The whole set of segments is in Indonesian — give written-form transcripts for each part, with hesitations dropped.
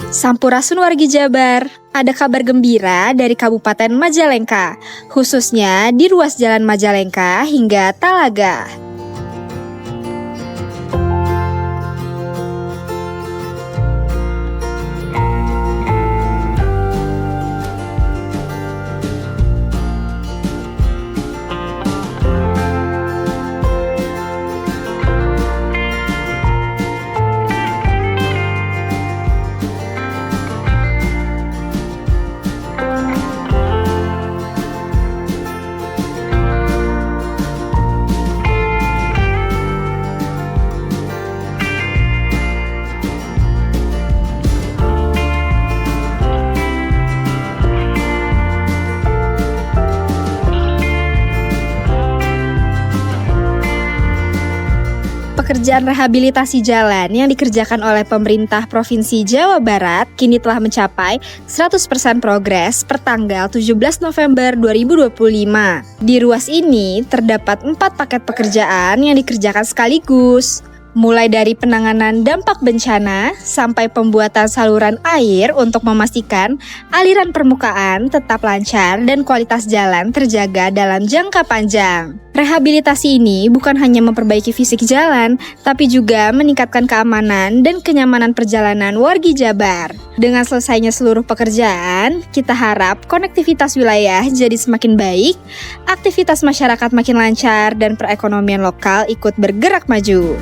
Sampurasun wargi Jabar, ada kabar gembira dari Kabupaten Majalengka, khususnya di ruas Jalan Majalengka hingga Talaga. Pekerjaan rehabilitasi jalan yang dikerjakan oleh pemerintah Provinsi Jawa Barat kini telah mencapai 100% progres per tanggal 17 November 2025. Di ruas ini terdapat 4 paket pekerjaan yang dikerjakan sekaligus. Mulai dari penanganan dampak bencana sampai pembuatan saluran air untuk memastikan aliran permukaan tetap lancar dan kualitas jalan terjaga dalam jangka panjang. Rehabilitasi ini bukan hanya memperbaiki fisik jalan, tapi juga meningkatkan keamanan dan kenyamanan perjalanan wargi Jabar. Dengan selesainya seluruh pekerjaan, kita harap konektivitas wilayah jadi semakin baik, aktivitas masyarakat makin lancar, dan perekonomian lokal ikut bergerak maju.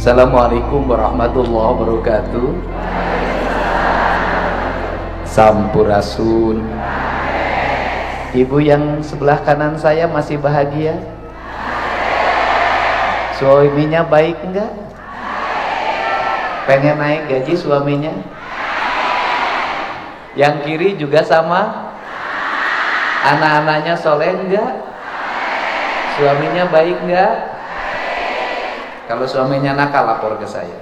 Assalamualaikum warahmatullahi wabarakatuh. Sampurasun. Ibu yang sebelah kanan saya masih bahagia? Suaminya baik enggak? Pengen naik gaji suaminya? Yang kiri juga sama? Anak-anaknya soleh enggak? Suaminya baik enggak? Kalau suaminya nakal, lapor ke saya.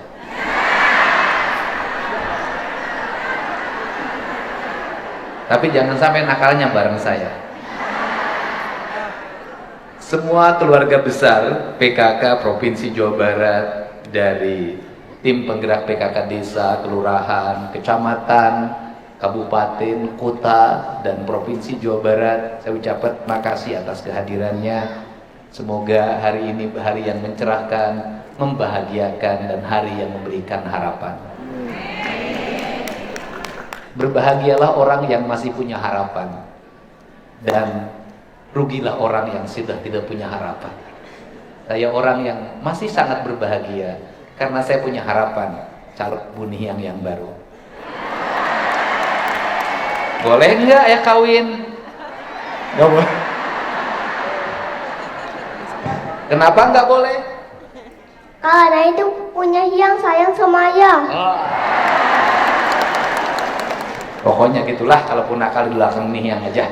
Tapi jangan sampai nakalnya bareng saya. Semua keluarga besar PKK Provinsi Jawa Barat, dari tim penggerak PKK desa, kelurahan, kecamatan, kabupaten, kota, dan Provinsi Jawa Barat, saya ucapkan terima kasih atas kehadirannya. Semoga hari ini hari yang mencerahkan, membahagiakan, dan hari yang memberikan harapan. Berbahagialah orang yang masih punya harapan, dan rugilah orang yang sudah tidak punya harapan. Saya orang yang masih sangat berbahagia karena saya punya harapan calon buniang yang baru. Boleh nggak ya kawin? Nggak boleh. Kenapa nggak boleh? Karena itu punya yang sayang sama ayah. Pokoknya gitulah, kalaupun nakal di belakang nih yang aja.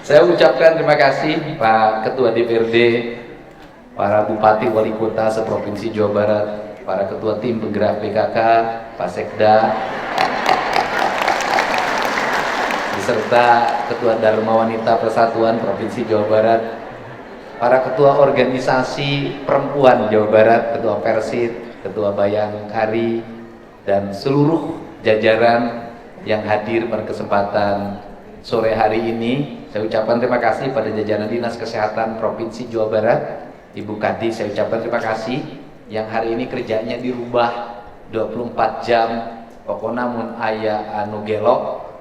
Saya ucapkan terima kasih Pak Ketua DPRD, para Bupati Wali Kota seprovinsi Jawa Barat, para Ketua Tim Penggerak PKK, Pak Sekda, beserta Ketua Dharma Wanita Persatuan Provinsi Jawa Barat, para ketua organisasi perempuan Jawa Barat, ketua Persit, ketua Bayangkari, dan seluruh jajaran yang hadir pada kesempatan sore hari ini. Saya ucapkan terima kasih pada jajaran Dinas Kesehatan Provinsi Jawa Barat, Ibu Kadi, saya ucapkan terima kasih yang hari ini kerjanya dirubah 24 jam, pokoknya mun aya anu gelok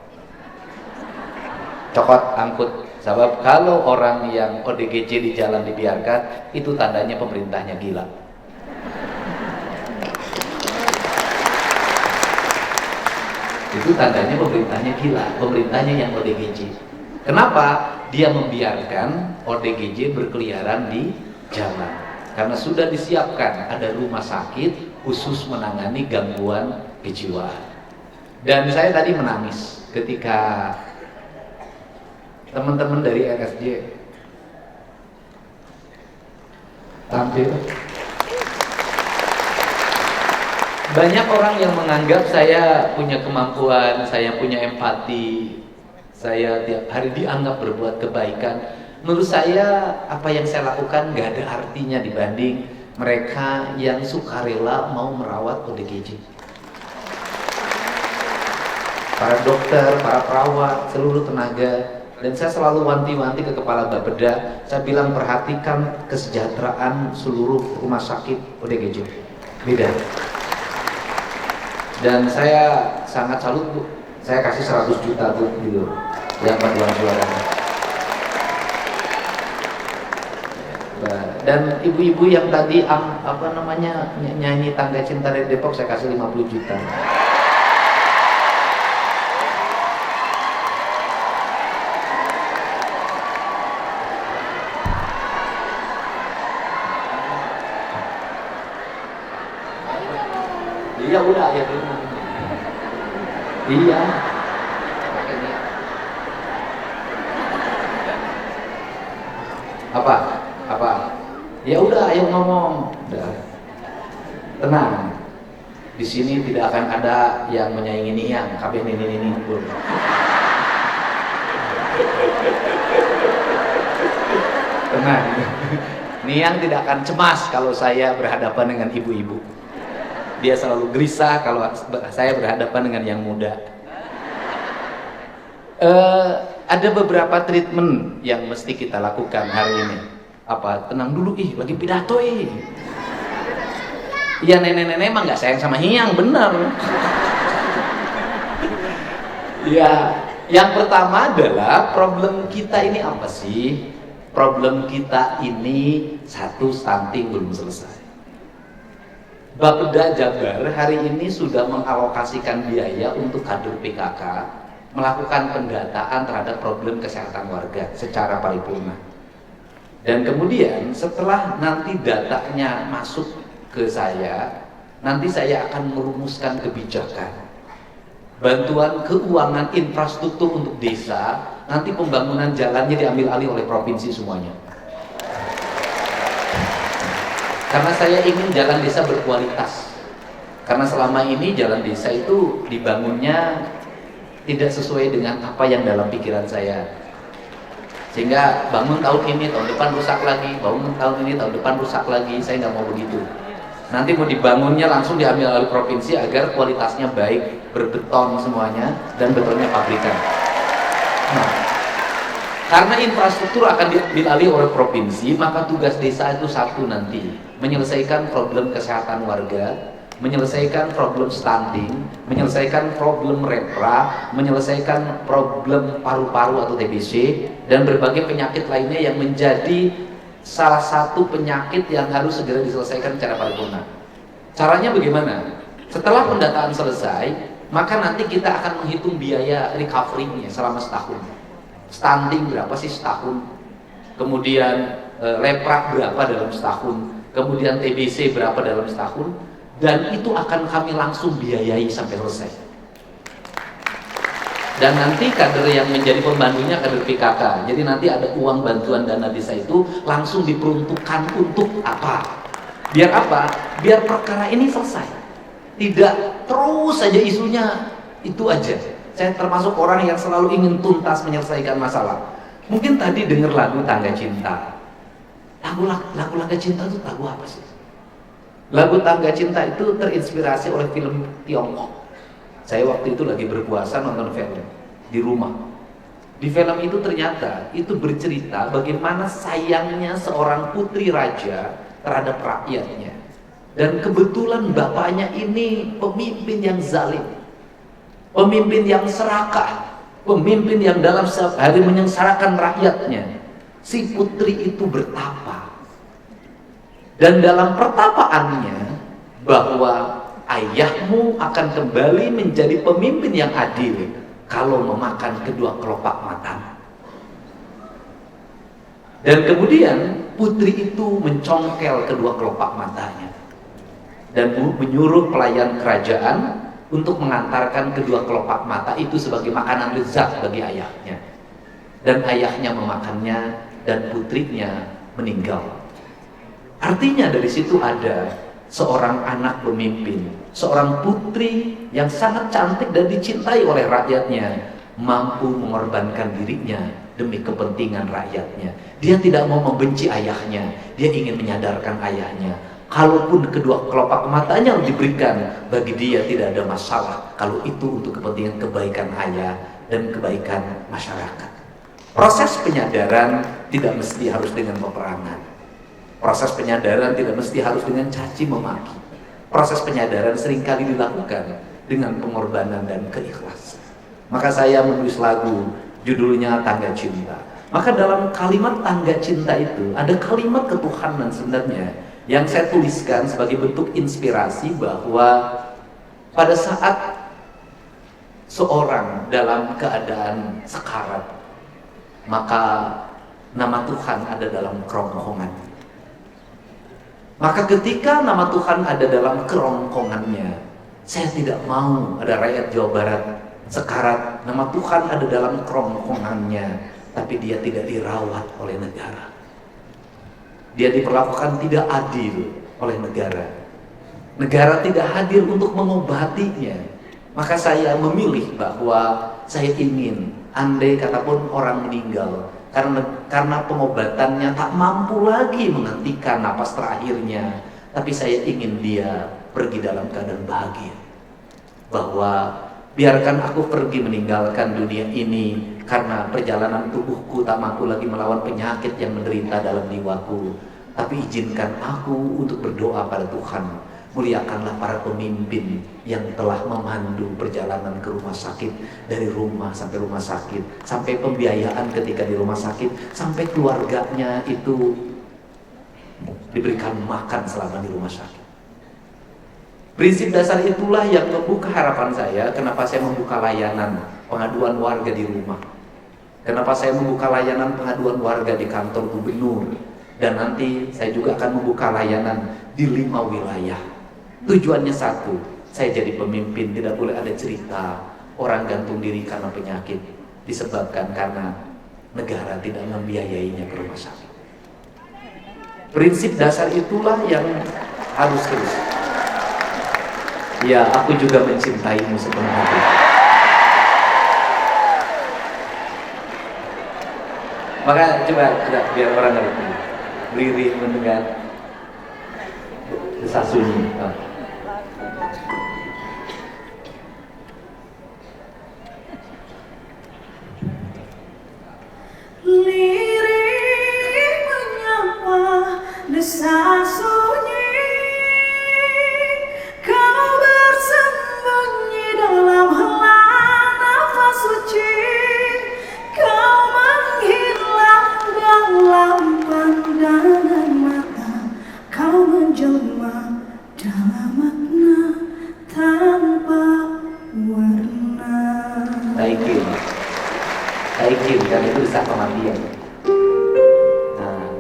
cokot angkut. Sebab kalau orang yang ODGJ di jalan dibiarkan, itu tandanya pemerintahnya gila. Itu tandanya pemerintahnya gila, pemerintahnya yang ODGJ. Kenapa? Dia membiarkan ODGJ berkeliaran di jalan. Karena sudah disiapkan ada rumah sakit khusus menangani gangguan kejiwaan. Dan saya tadi menangis ketika teman-teman dari RSJ tampil. Banyak orang yang menganggap saya punya kemampuan, saya punya empati, saya tiap hari dianggap berbuat kebaikan. Menurut saya apa yang saya lakukan gak ada artinya dibanding mereka yang sukarela mau merawat ODGJ. Para dokter, para perawat, seluruh tenaga. Dan saya selalu wanti-wanti ke kepala Bapeda, saya bilang perhatikan kesejahteraan seluruh rumah sakit ODGJ. Beda. Dan saya sangat salut Bu. Saya kasih 100 juta tuh gitu. Yang paduan suaranya. Dan ibu-ibu yang tadi nyanyi Tangga Cinta dari Depok, saya kasih 50 juta. Iya udah ya dulu. Iya. Apa? Ya udah, ayo ngomong. Udah. Tenang. Di sini tidak akan ada yang menyaingi Niang. Kabeh ini pun. Tenang. Niang tidak akan cemas kalau saya berhadapan dengan ibu-ibu. Dia selalu gelisah kalau saya berhadapan dengan yang muda. Ada beberapa treatment yang mesti kita lakukan hari ini. Apa? Tenang dulu, lagi pidato Iya, nenek-nenek emang nggak sayang sama Hiang, bener. Ya, yang pertama adalah problem kita ini apa sih? Problem kita ini satu, stunting belum selesai. Bapeda Jabar hari ini sudah mengalokasikan biaya untuk kader PKK melakukan pendataan terhadap problem kesehatan warga secara paripurna. Dan kemudian setelah nanti datanya masuk ke saya, nanti saya akan merumuskan kebijakan bantuan keuangan infrastruktur untuk desa. Nanti pembangunan jalannya diambil alih oleh provinsi semuanya. Karena saya ingin jalan desa berkualitas. Karena selama ini jalan desa itu dibangunnya tidak sesuai dengan apa yang dalam pikiran saya. Sehingga bangun tahun ini, tahun depan rusak lagi, bangun tahun ini, tahun depan rusak lagi. Saya nggak mau begitu. Nanti mau dibangunnya langsung diambil oleh provinsi agar kualitasnya baik, berbeton semuanya, dan betonnya pabrikan. Nah, karena infrastruktur akan diambil alih oleh provinsi, maka tugas desa itu satu nanti, menyelesaikan problem kesehatan warga, menyelesaikan problem stunting, menyelesaikan problem repra, menyelesaikan problem paru-paru atau TBC, dan berbagai penyakit lainnya yang menjadi salah satu penyakit yang harus segera diselesaikan secara paripurna. Caranya bagaimana? Setelah pendataan selesai, maka nanti kita akan menghitung biaya recovery-nya selama setahun. Stunting berapa sih setahun? Kemudian lepra berapa dalam setahun? Kemudian TBC berapa dalam setahun? Dan itu akan kami langsung biayai sampai selesai. Dan nanti kader yang menjadi pembantunya kader PKK. Jadi nanti ada uang bantuan dana desa itu langsung diperuntukkan untuk apa? Biar apa? Biar perkara ini selesai. Tidak terus saja isunya itu aja. Saya termasuk orang yang selalu ingin tuntas menyelesaikan masalah. Mungkin tadi dengar lagu Tangga Cinta. Lagu Cinta itu lagu apa sih? Lagu Tangga Cinta itu terinspirasi oleh film Tiongkok. Saya waktu itu lagi berpuasa nonton film di rumah. Di film itu ternyata itu bercerita bagaimana sayangnya seorang putri raja terhadap rakyatnya. Dan kebetulan bapaknya ini pemimpin yang zalim, pemimpin yang serakah, pemimpin yang dalam setiap hari menyengsarakan rakyatnya. Si putri itu bertapa, dan dalam pertapaannya bahwa ayahmu akan kembali menjadi pemimpin yang adil kalau memakan kedua kelopak mata. Dan kemudian putri itu mencongkel kedua kelopak matanya dan menyuruh pelayan kerajaan untuk mengantarkan kedua kelopak mata itu sebagai makanan lezat bagi ayahnya. Dan ayahnya memakannya dan putrinya meninggal. Artinya dari situ ada seorang anak pemimpin, seorang putri yang sangat cantik dan dicintai oleh rakyatnya, mampu mengorbankan dirinya demi kepentingan rakyatnya. Dia tidak mau membenci ayahnya, dia ingin menyadarkan ayahnya. Kalaupun kedua kelopak matanya diberikan, bagi dia tidak ada masalah kalau itu untuk kepentingan kebaikan ayah dan kebaikan masyarakat. Proses penyadaran tidak mesti harus dengan peperangan. Proses penyadaran tidak mesti harus dengan caci memaki. Proses penyadaran seringkali dilakukan dengan pengorbanan dan keikhlasan. Maka saya menulis lagu judulnya Tangga Cinta. Maka dalam kalimat tangga cinta itu ada kalimat ketuhanan sebenarnya yang saya tuliskan sebagai bentuk inspirasi bahwa pada saat seorang dalam keadaan sekarat, maka nama Tuhan ada dalam kerongkongan. Maka ketika nama Tuhan ada dalam kerongkongannya, saya tidak mau ada rakyat Jawa Barat sekarat, nama Tuhan ada dalam kerongkongannya, tapi dia tidak dirawat oleh negara. Dia diperlakukan tidak adil oleh negara. Negara tidak hadir untuk mengobatinya. Maka saya memilih bahwa saya ingin, andai katapun orang meninggal karena pengobatannya tak mampu lagi menghentikan napas terakhirnya, tapi saya ingin dia pergi dalam keadaan bahagia. Bahwa biarkan aku pergi meninggalkan dunia ini karena perjalanan tubuhku tak mampu lagi melawan penyakit yang menderita dalam jiwaku. Tapi izinkan aku untuk berdoa pada Tuhan. Muliakanlah para pemimpin yang telah memandu perjalanan ke rumah sakit, dari rumah sampai rumah sakit, sampai pembiayaan ketika di rumah sakit, sampai keluarganya itu diberikan makan selama di rumah sakit. Prinsip dasar itulah yang membuka harapan saya. Kenapa saya membuka layanan pengaduan warga di rumah, kenapa saya membuka layanan pengaduan warga di kantor gubernur, dan nanti saya juga akan membuka layanan di 5 wilayah. Tujuannya satu, saya jadi pemimpin tidak boleh ada cerita orang gantung diri karena penyakit disebabkan karena negara tidak membiayainya ke rumah sakit. Prinsip dasar itulah yang harus terus. Ya, aku juga mencintaimu sepenuh hati. Maka coba biar orang ngerti. Lirih mendengar desas sunyi. Lirih menyapa desas sunyi, kau bersembunyi dalam helaan nafas suci, kau menghilang dalam pandangan mata, kau menjelma dalam makna tanpa warna. Taikin, dan itu bisa kematian. Nah.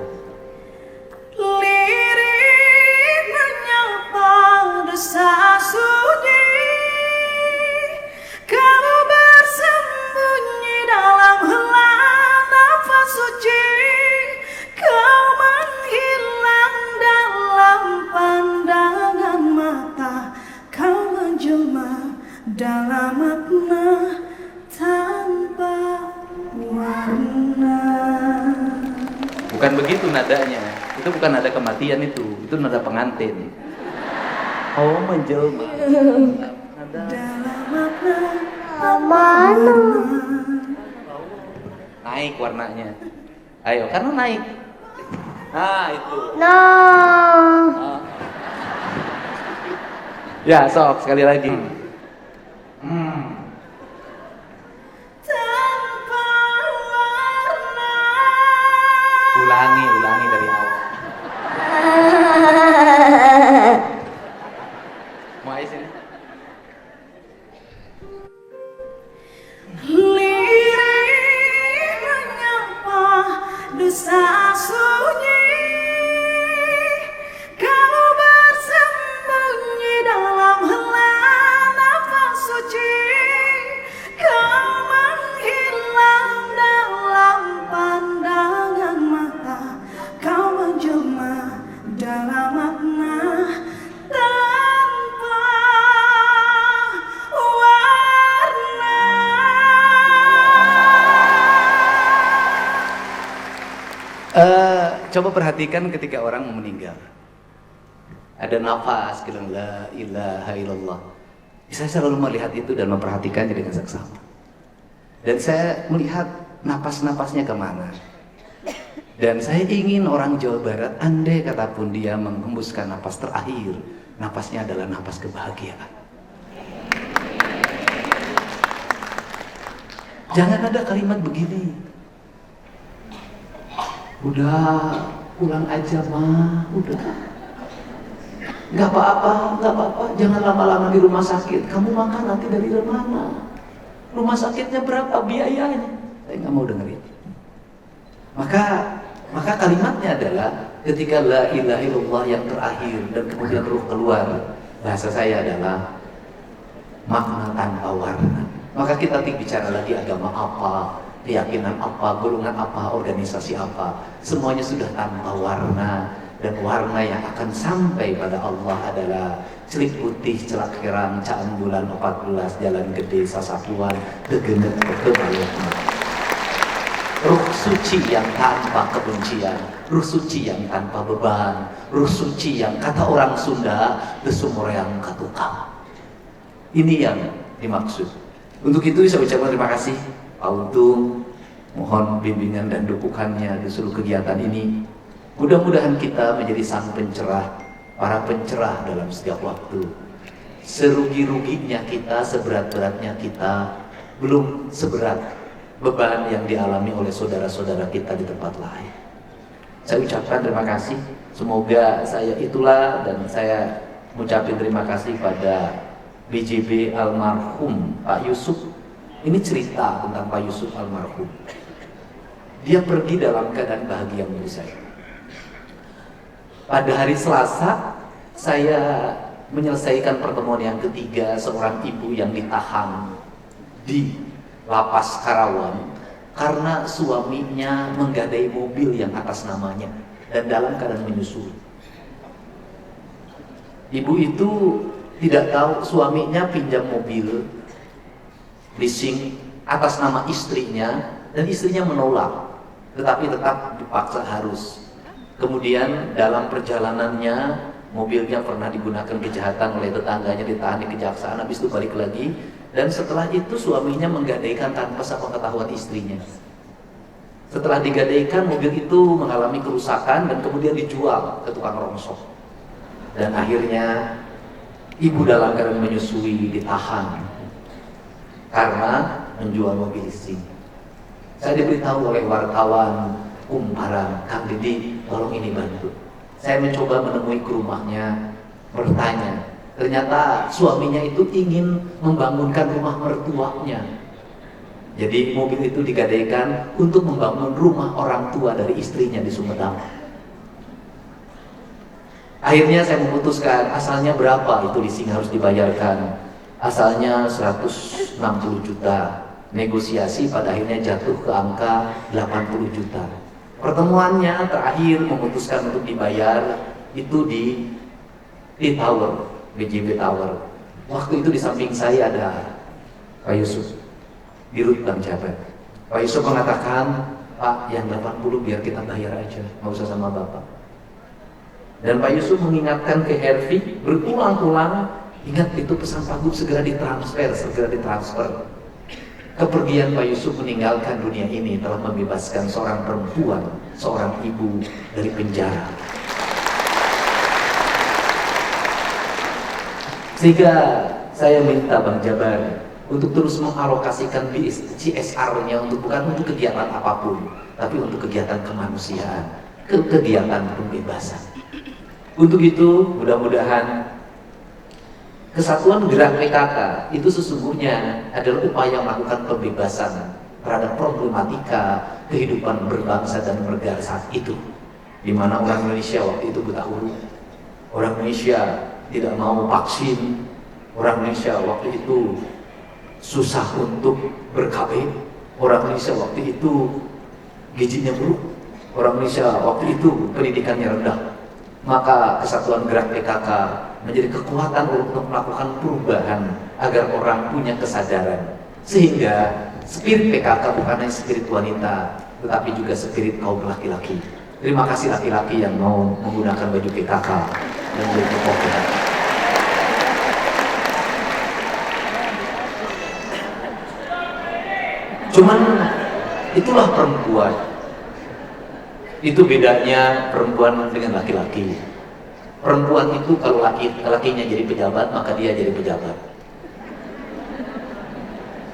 Lirih menyapa desas sunyi, kau bersembunyi dalam helaan nafas suci, kau menghilang dalam pandangan mata, kau menjelma dalam makna tanpa warna. Bukan begitu nadanya. Itu bukan nada kematian itu nada pengantin. Oh, menjelma. Nada Dalam makna Mana? naik warnanya. Ayo, karena naik. Nah, itu. Nah, Ah. Ya, sok sekali lagi. tak Ulangi dari awal. Mau Ais ini? Lirih menyapa dosa sunyi, kalau bersembunyi dalam helaan nafas suci, kau menghilang dalam pandangan mata, kau menjelma dalam makna tanpa warna. Coba perhatikan ketika orang mau meninggal. Ada nafas, kita la ilaha illallah. Saya selalu melihat itu dan memperhatikannya dengan seksama. Dan saya melihat napas-napasnya kemana. Dan saya ingin orang Jawa Barat, andai katapun dia menghembuskan napas terakhir, napasnya adalah napas kebahagiaan. Jangan ada kalimat begini, udah pulang aja mah, udah nggak apa-apa, jangan lama-lama di rumah sakit, kamu makan nanti dari mana, rumah sakitnya berapa biayanya, saya nggak mau dengerin. Maka kalimatnya adalah ketika la ilaha illallah yang terakhir dan kemudian ruh keluar, bahasa saya adalah makna tanpa warna. Maka kita tidak bicara lagi agama apa, keyakinan apa, golongan apa, organisasi apa, semuanya sudah tanpa warna. Dan warna yang akan sampai pada Allah adalah celik putih, celak kerang, caan bulan 14, jalan gede, sasapuan, tegenet, kebayang. Ruh suci yang tanpa kebencian, ruh suci yang tanpa beban, ruh suci yang kata orang Sunda desumur yang katukang. Ini yang dimaksud. Untuk itu saya ucapkan terima kasih Pak Untung, mohon bimbingan dan dukungannya di seluruh kegiatan ini. Mudah-mudahan kita menjadi sang pencerah, para pencerah dalam setiap waktu. Serugi-ruginya kita, seberat-beratnya kita, belum seberat beban yang dialami oleh saudara-saudara kita di tempat lain. Saya ucapkan terima kasih. Semoga saya itulah, dan saya mengucapkan terima kasih pada BJB almarhum Pak Yusuf. Ini cerita tentang Pak Yusuf almarhum. Dia pergi dalam keadaan bahagia menurut saya. Pada hari Selasa, saya menyelesaikan pertemuan yang ketiga seorang ibu yang ditahan di Lapas Karawang karena suaminya menggadai mobil yang atas namanya dan dalam keadaan menyusui. Ibu itu tidak tahu suaminya pinjam mobil leasing atas nama istrinya dan istrinya menolak, tetapi tetap dipaksa harus. Kemudian dalam perjalanannya mobilnya pernah digunakan kejahatan oleh tetangganya, ditahan di kejaksaan, habis itu balik lagi. Dan setelah itu suaminya menggadaikan tanpa sepengetahuan istrinya. Setelah digadaikan, mobil itu mengalami kerusakan dan kemudian dijual ke tukang rongsok. Dan akhirnya ibu dalam keadaan menyusui ditahan karena menjual mobil leasing. Saya diberitahu oleh wartawan Kumparan, Kang Didi, tolong ini bantu. Saya mencoba menemui ke rumahnya, bertanya. Ternyata suaminya itu ingin membangunkan rumah mertuanya. Jadi mobil itu digadaikan untuk membangun rumah orang tua dari istrinya di Sumedang. Akhirnya saya memutuskan, asalnya berapa itu leasing harus dibayarkan. Asalnya 160 juta. Negosiasi pada akhirnya jatuh ke angka 80 juta. Pertemuannya terakhir memutuskan untuk dibayar itu di Tower, BJB Tower. Waktu itu di samping saya ada Pak Yusuf, Dirut Bank Jabar. Pak Yusuf mengatakan, Pak, yang 80 biar kita bayar aja, nggak usah sama Bapak. Dan Pak Yusuf mengingatkan ke Hervi berulang-ulang, ingat itu pesan Pak Gub, segera ditransfer. Kepergian Pak Yusuf meninggalkan dunia ini telah membebaskan seorang perempuan, seorang ibu dari penjara. Sehingga saya minta Bank Jabar untuk terus mengalokasikan CSR-nya bukan untuk kegiatan apapun, tapi untuk kegiatan kemanusiaan. kegiatan pembebasan. Untuk itu mudah-mudahan kesatuan gerak PKK itu sesungguhnya adalah upaya melakukan pembebasan terhadap problematika kehidupan berbangsa dan bernegara saat itu, di mana orang Indonesia waktu itu buta huruf, orang Indonesia tidak mau vaksin, orang Indonesia waktu itu susah untuk berKB, orang Indonesia waktu itu gizinya buruk, orang Indonesia waktu itu pendidikannya rendah. Maka kesatuan gerak PKK menjadi kekuatan untuk melakukan perubahan agar orang punya kesadaran, sehingga spirit PKK bukan hanya spirit wanita tetapi juga spirit kaum laki-laki. Terima kasih laki-laki yang mau menggunakan baju PKK dan menjadi tokoh PKK. Cuman itulah perempuan. Itu bedanya perempuan dengan laki-laki. Perempuan itu kalau lakinya jadi pejabat, maka dia jadi pejabat.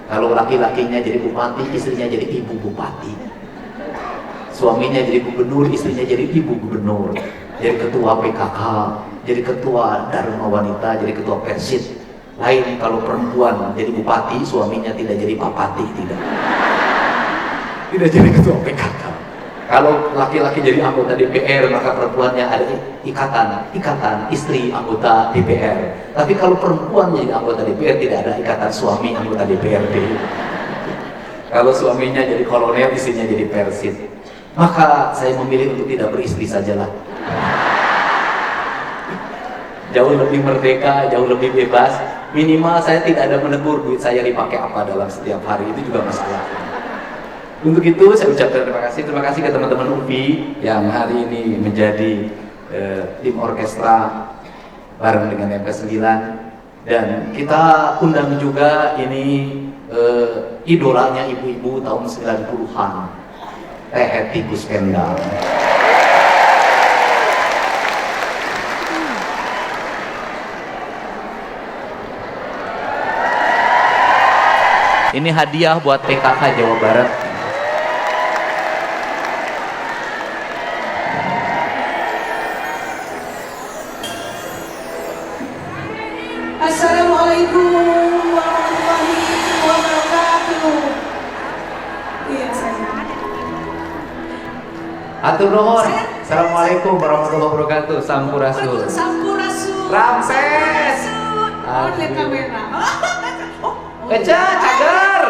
Kalau laki-lakinya jadi bupati, istrinya jadi ibu bupati. Suaminya jadi gubernur, istrinya jadi ibu gubernur. Jadi ketua PKK, jadi ketua Dharma Wanita, jadi ketua Persit. Lain kalau perempuan jadi bupati, suaminya tidak jadi papati, tidak. Tidak jadi ketua PKK. Kalau laki-laki jadi anggota DPR, maka perempuannya ada ikatan istri anggota DPR. Tapi kalau perempuan jadi anggota DPR, tidak ada ikatan suami anggota DPRD. Kalau suaminya jadi kolonel, istrinya jadi persit. Maka saya memilih untuk tidak beristri sajalah. Jauh lebih merdeka, jauh lebih bebas. Minimal saya tidak ada menegur duit saya dipakai apa dalam setiap hari, itu juga masalah. Untuk itu saya ucapkan terima kasih ke teman-teman UPI yang hari ini menjadi tim orkestra bareng dengan MP9, dan kita undang juga ini idolanya ibu-ibu tahun 90-an, Teh Tikus Kendal. Ini hadiah buat PKK Jawa Barat. Assalamualaikum warahmatullahi wabarakatuh. Iya saya. Atur nuhun. Assalamualaikum warahmatullahi wabarakatuh. Sampurasun. Sampurasun. Ramses. Oh, lihat kamera. Ece, cager.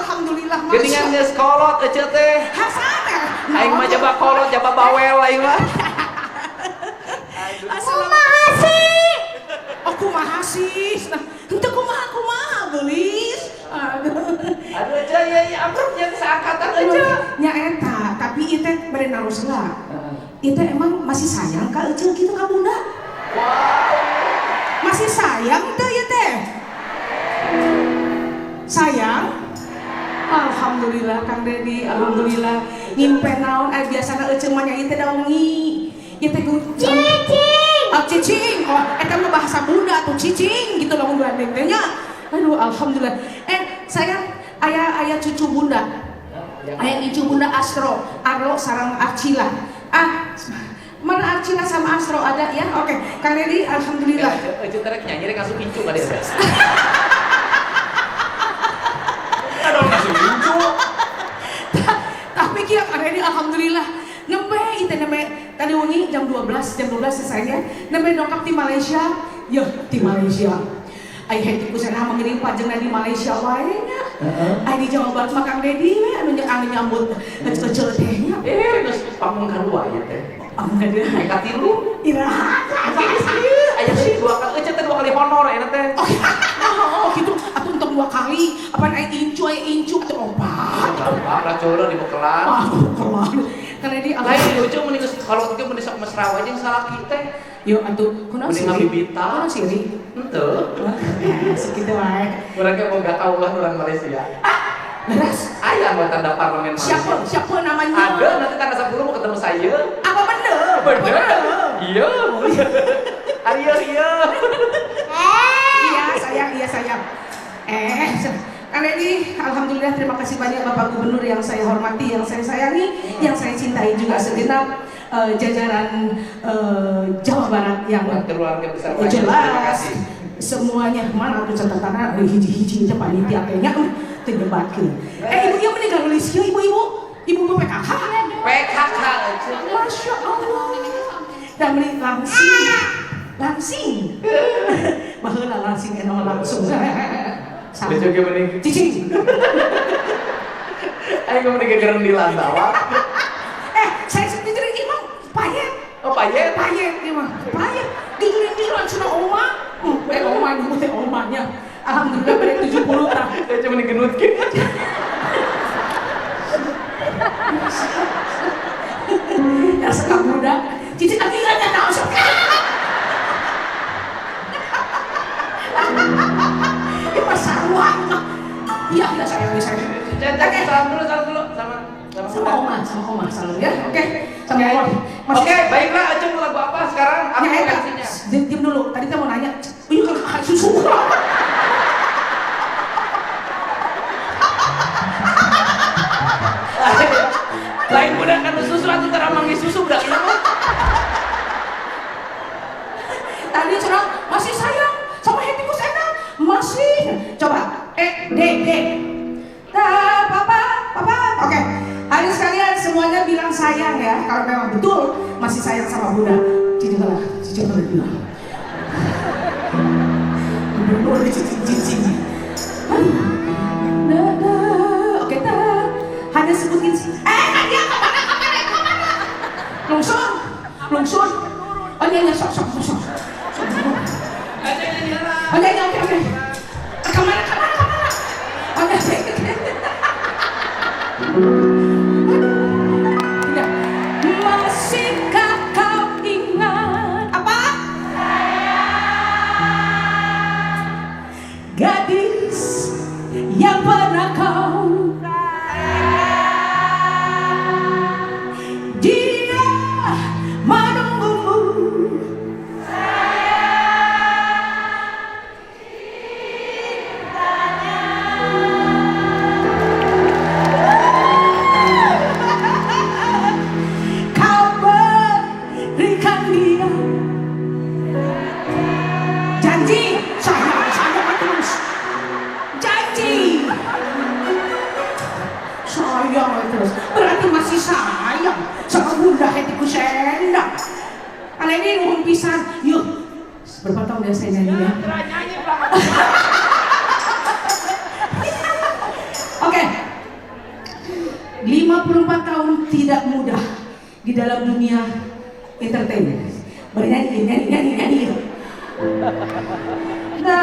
Alhamdulillah. Geningan geus kolot ece teh. Hasana. Aing mah jaba kolot, jaba bawel aing mah. Aku mahasih. Henteu kumaha geulis. Aduh ece, ya amruk yang seangkatan ece. Nya eta, tapi ieu teh bade narosna. Ieu teh emang masih sayang ka ece kitu ka bunda? Masih sayang teh ieu teh? Sayang? Alhamdulillah Kang Dedi, alhamdulillah. Ngimpen naon biasana ece mah nya ieu teh daungi. Ieu teh cicing. Ah cicing. Oh, eta mah bahasa Bunda tuh cicing gitu lamun gandeng teh nya. Aduh alhamdulillah. Sayang, aya cucu Bunda. Aya cucu Bunda Astro, Arlo sareng Arcila. Mana Arcila sama Astro ada ya? Oke, Kang Dedi alhamdulillah. Ece terek nyanyi rek asup incu ka dia. Tapi kia Kang Dedi alhamdulillah nembe itu nembe tadi wengi jam 12 selesainya nembe dongkap di Malaysia. Ya di Malaysia. Ai henti kusana mengirim pajengna di Malaysia wae nya. Ai di Jawa Barat mah Kang Dedi we anu nyambut kecil teh nya. Geus panggung kadua ieu teh. Panggung kadua. Ka tilu. Iraha. Aya sih dua kali honor eta teh. Oh gitu atuh untuk 2 kali. Apaan ai incu teh opat. Lah coba di bekelan. Kelan. Karena di Lain lucu mending kalau itu mending sok mesra wae jeung salaki teh. Yo atuh kunaon sih? Mending ngabibita. Kunaon sih? Henteu. Segitu wae. Urang ge boga kaulah urang Malaysia. Beras. Aya anggota parlemen Malaysia. Siapa namanya? Ada, nanti tanggal 10 mau ketemu saya. Apa bener? Bener. Iya. Iya. Iya sayang. Kang Deddy, alhamdulillah terima kasih banyak Bapak Gubernur yang saya hormati, yang saya sayangi, yang saya cintai juga segenap jajaran Jawa Barat yang keluarga besar Pak. Terima jelas kasih. semuanya mana tuh catatannya hiji-hiji teh panitia kayaknya terdebatkeun. Ibu ieu meninggal nulis ieu ibu PKK. PKK. Masya Allah. Dan meni langsing. Baheula langsing eno langsung. Lucu ge mending. Cicing. Ayo mending gegeren di lantawa. Saya sendiri imam payet. Oh, payet. Payet imam. Payet. Digerin-gerin cenah oma. Oma ibu teh omanya. Alhamdulillah pada 70 tahun. Saya cuma digenut ge. Ya sekap budak. Cicing lagi aja tahu sok. Ini pasaruan. Iya, saya. Oke, salam dulu sama Sama oma salam ya. Oke. Sama Oke. oma. Oke, baiklah, Acung lagu apa sekarang? Apa Ya, reaksinya? diam dulu. Tadi kita mau nanya. Ini kan kakak susu. Lain budak kan susu atau teramangi susu budak kenapa? Tadi cerah masih sayang sama hatiku enak masih. Coba dek papa. Oke, hari sekalian semuanya bilang sayang ya kalau memang betul masih sayang sama Bunda. Cici bilang boleh cici. Oke hanya sebutin dia kemana lungsur. Oh iya sok. Oh iya, oke. Kemana? Oke. Tidak. Masihkah kau ingat apa? Gadis yang pernah kau dia menunggumu. Kau berikan dia janji saya terus janji sayang terus berarti masih sayang sama Bunda hatiku sendang. Kali ini nuhun pisan yuk berapa tahun ya saya nyanyi ya. Oke. 54 tahun tidak mudah di dalam dunia entertainment. Bernyanyi. Da.